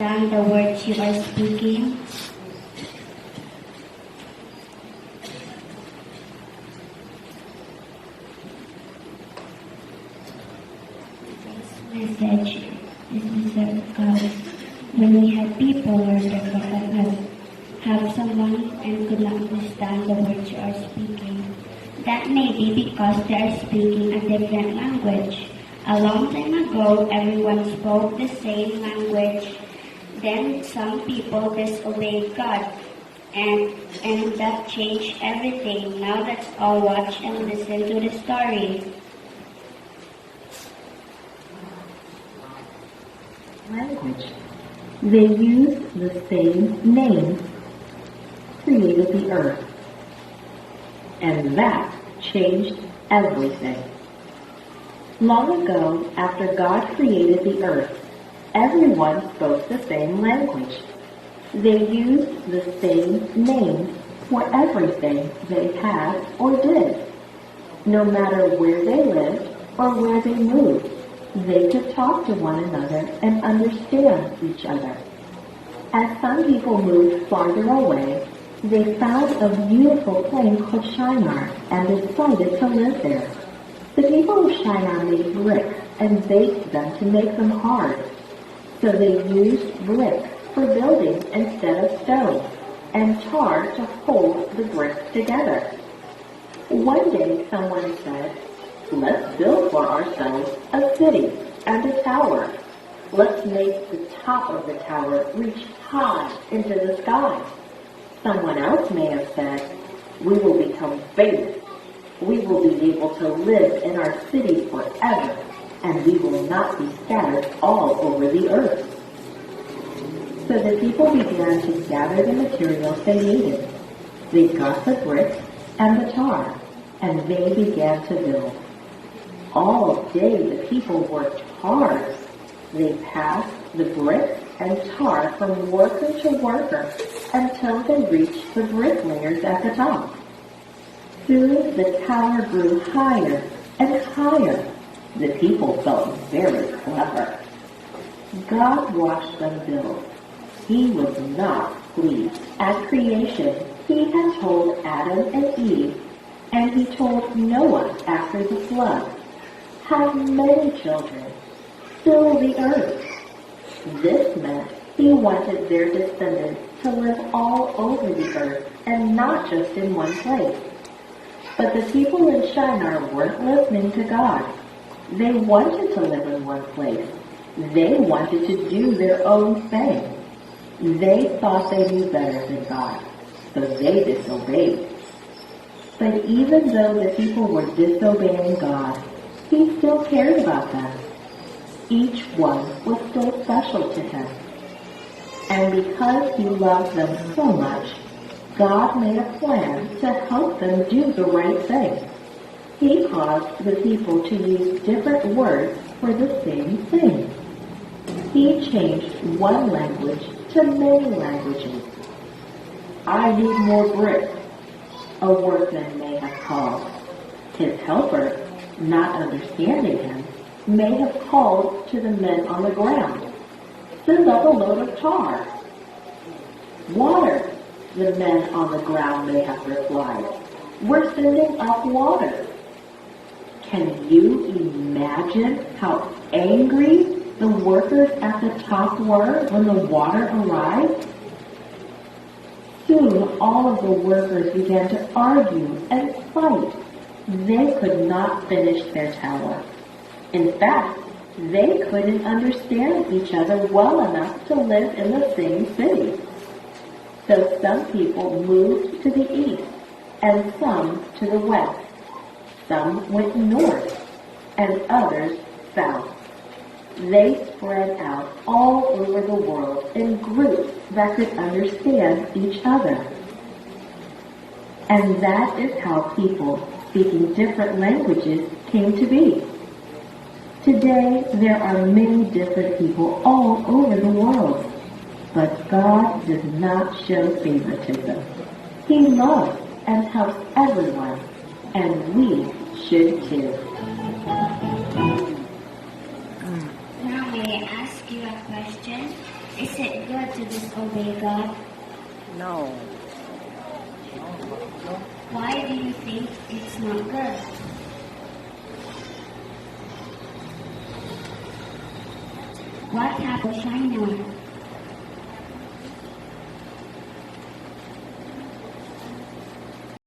understand the words you are speaking? This message is because when we have people or have someone and could not understand the words you are speaking, that may be because they are speaking a different language. A long time ago, everyone spoke the same language. Then some people disobeyed God, and that changed everything. Now let's all watch and listen to the story. Language. They used the same name, created the earth, and that changed everything. Long ago, after God created the earth, everyone spoke the same language. They used the same name for everything they had or did. No matter where they lived or where they moved, they could talk to one another and understand each other. As some people moved farther away, they found a beautiful place called Shinar and decided to live there. The people of Shinar made bricks and baked them to make them hard. So they used bricks for building instead of stone, and tar to hold the bricks together. One day someone said, "Let's build for ourselves a city and a tower. Let's make the top of the tower reach high into the sky." Someone else may have said, "We will become famous. We will be able to live in our city forever, and we will not be scattered all over the earth." So the people began to gather the materials they needed. They got the bricks and the tar, and they began to build. All day the people worked hard. They passed the bricks and tar from worker to worker until they reached the bricklayers at the top. Soon the tower grew higher and higher. The people felt very clever. God watched them build. He was not pleased. At creation, he had told Adam and Eve, and he told Noah after the flood, "Have many children, fill the earth." This meant he wanted their descendants to live all over the earth and not just in one place. But the people in Shinar weren't listening to God. They wanted to live in one place. They wanted to do their own thing. They thought they knew better than God, so they disobeyed. But even though the people were disobeying God, he still cared about them. Each one was still special to him. And because he loved them so much, God made a plan to help them do the right thing. He caused the people to use different words for the same thing. He changed one language to many languages. "I need more bricks," a workman may have called. His helper, not understanding him, may have called to the men on the ground, "Send up a load of tar." "Water," the men on the ground may have replied. "We're sending up water." Can you imagine how angry the workers at the top were when the water arrived? Soon all of the workers began to argue and fight. They could not finish their tower. In fact, they couldn't understand each other well enough to live in the same city. So some people moved to the east and some to the west. Some went north and others south. They spread out all over the world in groups that could understand each other. And that is how people speaking different languages came to be. Today, there are many different people all over the world. But God does not show favoritism. He loves and helps everyone, and we should too. Now may I ask you a question? Is it good to disobey God? No. Why do you think it's not good? What happened to China?